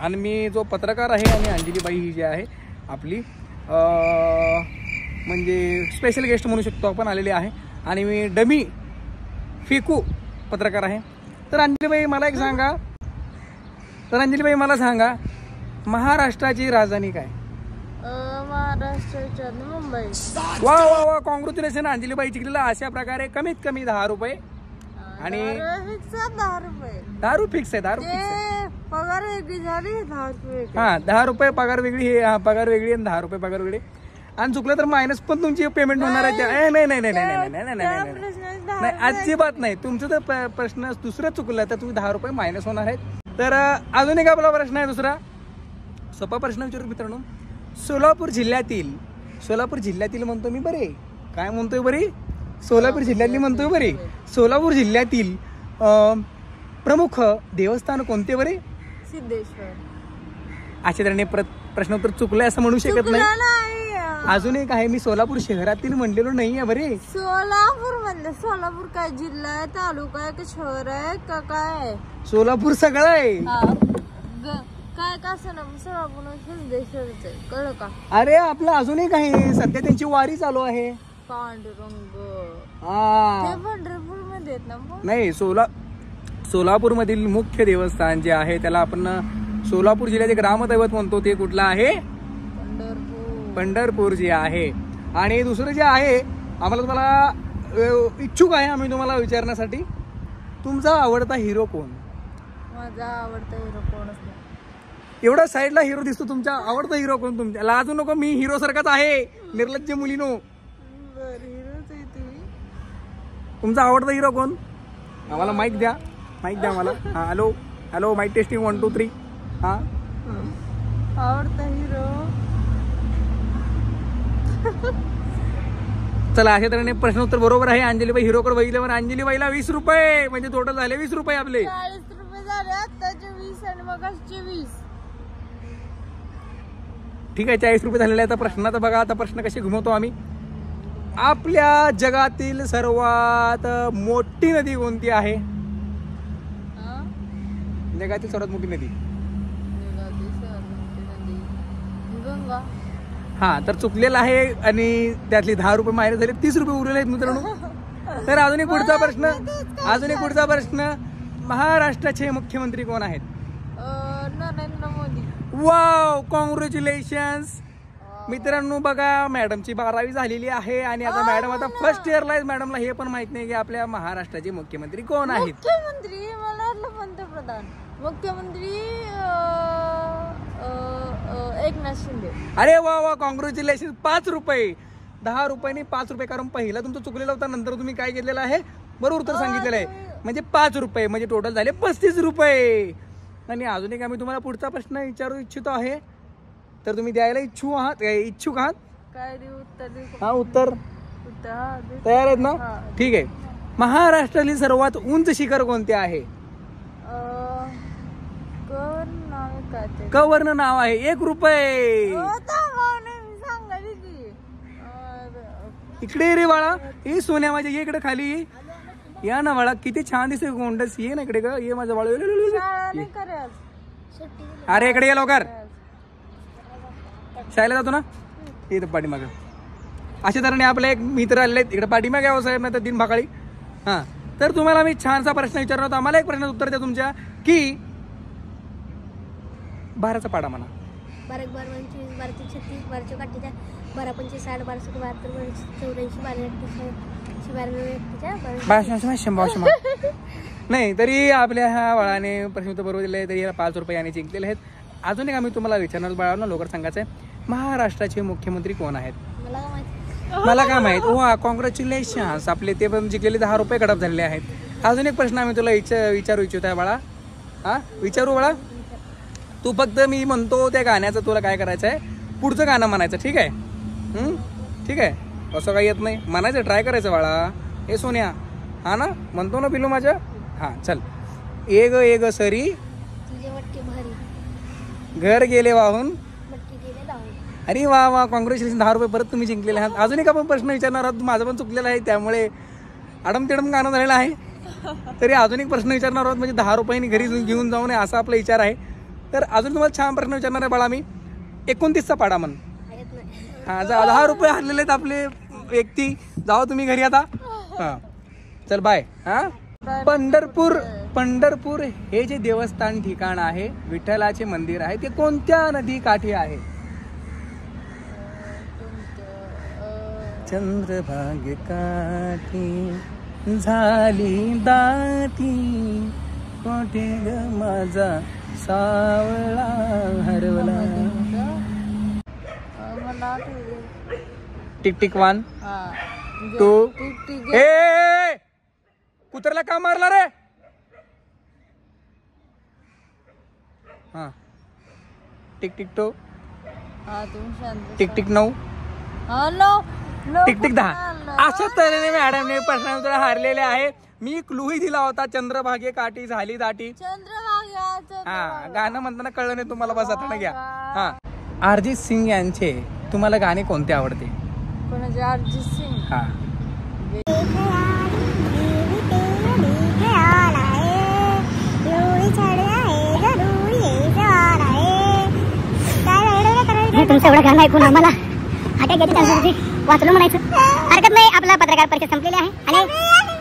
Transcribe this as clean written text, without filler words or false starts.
आणि मी जो पत्रकार आहे आणि अंजलीबाई ही जी आहे आपली म्हणजे स्पेशल गेस्ट म्हणू शकतो आपण आलेली आहे आणि मी डमी फेकू पत्रकार आहे. तर अंजलीबाई मला सांगा महाराष्ट्राची राजधानी काय? महाराष्ट्राच्या मुंबई. वा वा वा कॉंग्रॅच्युलेशन अंजलीबाई जिंकलेला. अशा प्रकारे कमीत कमी 10 रुपये आणि 10 रुपये. दारू फिक्स आहे. दारू फिक्स आहे. पगार वेगळी झाली 10 रुपये. हा 10 रुपये पगार वेगळी हे पगार वेगळी आणि 10 रुपये पगार वेगळी आणि चुकलं तर मायनस पण तुमची पेमेंट होणार आहे. नाही नाही नाही नाही नाही नाही नाही नाही अजिबात नाही. तुमचं तर प्रश्न दुसरं चुकलं तर तुम्ही 10 रुपये मायनस होणार आहेत. तर अजून एक आपला प्रश्न आहे दुसरा सोपा प्रश्न विचारू मित्रांनो. सोलापूर जिल्ह्यातील म्हणतो मी बरे काय म्हणतोय बरे सोलापूर जिल्ह्यातली म्हणतोय बरे सोलापूर जिल्ह्यातील प्रमुख देवस्थान कोणते बरे? सिद्धेश्वर. अशा तऱ्हेने प्रश्न उत्तर चुकलंय असं म्हणू शकत नाही. अजून एक आहे मी सोलापूर शहरातील म्हणलेलो नाही आहे बरे. सोलापूर म्हणले सोलापूर काय जिल्हा आहे तालुका आहे का शहर आहे का काय? सोलापूर सगळं आहे. काय का सोलापूर सिद्धेश्वरच आहे कळलं का? अरे आपलं अजून एक आहे सध्या त्यांची वारी चालू आहे. पांडुरंग. हा पंढरपूर मध्ये ना नाही सोलापूर मधील मुख्य देवस्थान जे आहे त्याला आपण सोलापूर जिल्ह्याचे ग्रामदैवत म्हणतो ते कुठलं आहे? पंढरपूर जे आहे. आणि दुसरं जे आहे आम्हाला तुम्हाला इच्छुक आहे आम्ही तुम्हाला विचारण्यासाठी तुमचा आवडता हिरो कोण? माझा आवडता हिरो कोणच नाही. एवढा साईडला हिरो दिसतो तुमचा आवडता हिरो कोण? तुमच्या लाजू नको मी हिरो सारखाच आहे निर्लज्ज मुलीनो. तुमचा आवडता हिरो कोण? आम्हाला माईक द्या मला. हा हॅलो माईक टेस्टिंग 1 2 3. हा आवडता हिरो चला अशा तऱ्हेने प्रश्न उत्तर बरोबर आहे. अंजलीबाई हिरोकडे बघितल्यावर अंजलीबाईला 20 रुपये म्हणजे टोटल झाले 20 रुपये आपले. 40 रुपये झाले आताचे 20 आणि मगाचे 20. ठीक आहे 40 रुपये झालेले. आता प्रश्नात बघा आता प्रश्न कसे घुमवतो आम्ही. आपल्या जगातील सर्वात मोठी नदी कोणती आहे? जगातील सर्वात मोठी नदी गंगा. हा तर चुकलेला आहे आणि त्यातले 10 रुपये मायनस झाले 30 रुपये उरलेले आहेत मित्रांनो. तर अजून एक पुढचा प्रश्न महाराष्ट्राचे मुख्यमंत्री कोण आहेत? नरेंद्र मोदी. वाव कॉंग्रॅच्युलेशन्स मित्रांनो. बघा मॅडमची 12वी झालेली आहे आणि आता मॅडम आता फर्स्ट इयरला आहे. मॅडमला हे पण माहित नाही की आपल्या महाराष्ट्राचे मुख्यमंत्री कोण आहेत. मुख्यमंत्री मला वाटलं पंतप्रधान. मुख्यमंत्री एकनाथ शिंदे. अरे वा वा कॉंग्रॅच्युलेशन. 5 रुपये 10 रुपये 5 रुपये कारण पहिला तुमचं चुकलेला होता नंतर तुम्ही काय केलेलं आहे बरोबर उत्तर सांगितलेलं आहे म्हणजे 5 रुपये म्हणजे टोटल झाले 35 रुपये. आणि अजून एक आम्ही तुम्हाला पुढचा प्रश्न विचारू इच्छितो आहे तर तुम्ही द्यायला इच्छुक आहात? काय देऊ उत्तर? हा उत्तर तयार आहेत ना? ठीक आहे. महाराष्ट्रातील सर्वात उंच शिखर कोणते आहे? कवर्ण नाव आहे. 1 रुपये. इकडे रे बाळा हे सोन्या माझ्या इकडे खाली या ना बाळा किती छान दिसते गोंडस. ये ना इकडे ग ये माझा बाळ. अरे इकडे ये लवकर. शाळेला जातो ना इथं पाठीमाग. अशा तऱ्हेने आपले एक मित्र आले इकडे पाठीमागे यावं साहेब नाही तर दिन भाकाळी. हा तर तुम्हाला मी छानसा प्रश्न विचारला होता. मला एक प्रश्न उत्तर द्या तुमच्या की 12चा पाडा म्हणा. 12 12 25 12 36 12 काठीच्या 12 25 60 12 72 84 नाही तरी आपल्या ह्या बाळाने प्रश्न उत्तर बरोबर दिले तरी 5 रुपये याने जिंकलेले आहेत. अजून एक आम्ही तुम्हाला विचारणार बाळांना लवकर सांगायचं आहे महाराष्ट्राचे मुख्यमंत्री कोण आहेत? मला काय माहित. वा कॉंग्रॅच्युलेशन्स आपले ते पण जिंकलेले 10 रुपये कडप झालेले आहेत. अजून एक प्रश्न आम्ही तुला विचारू इच्छित आहे बाळा. हा विचारू बाळा. तू फक्त मी म्हणतो त्या गाण्याचं तुला काय करायचं आहे पुढचं गाणं म्हणायचं. ठीक आहे ठीक आहे असं काही येत नाही म्हणायचं ट्राय करायचं बाळा. हे सोन्या हा ना म्हणतो ना पिलू माझ्या. हा चल. ए ग सरी घर गेले वाहून. अरे वा वा कॉंग्रॅच्युलेशन 10 रुपये परत तुम्ही जिंकलेले आहात. अजून एक आपण प्रश्न विचारणार आहोत. माझं पण चुकलेलं आहे त्यामुळे आडमतेडम गाणं झालेलं आहे. तरी अजून एक प्रश्न विचारणार आहोत म्हणजे 10 रुपयांनी घरी घेऊन जाऊ नये असा आपला विचार आहे. तर अजून तुम्हाला छान प्रश्न विचारणार आहे बाळा मी. 29चा पाडा म्हण. येत नाही. हा 10 रुपये हरलेले आहेत आपले व्यक्ती. जाओ तुम्ही घरी आता. हा चल बाय. हा पंढरपूर हे जे देवस्थान ठिकाण आहे, विठ्ठलाचे मंदिर आहे, ते कोणत्या नदी काठी आहे? चंद्रभागे काठी झाली दाटी, कोठे ग माझा सावळा हरवला. Tick tick 1 2. ए कुत्र्याला का मारला रे? हा tick tick 2. Tick tick 9. Tick tick 10. अशा तऱ्हेने मॅडमने प्रश्न हारलेले आहे. मी क्लूही दिला होता, चंद्रभागे काठी झाली दाटी. हा गाणं म्हणताना कळलं नाही तुम्हाला, बस आता घ्या. हा अरिजित सिंग यांचे तुम्हाला गाणे कोणते आवडते? अरिजित सिंग. हा तुमचं एवढं गाणं ऐकून आम्हाला अटॅक येते, वाचलो म्हणायचं हरकत नाही. आपला पत्रकार परिषद संपलेली आहे आणि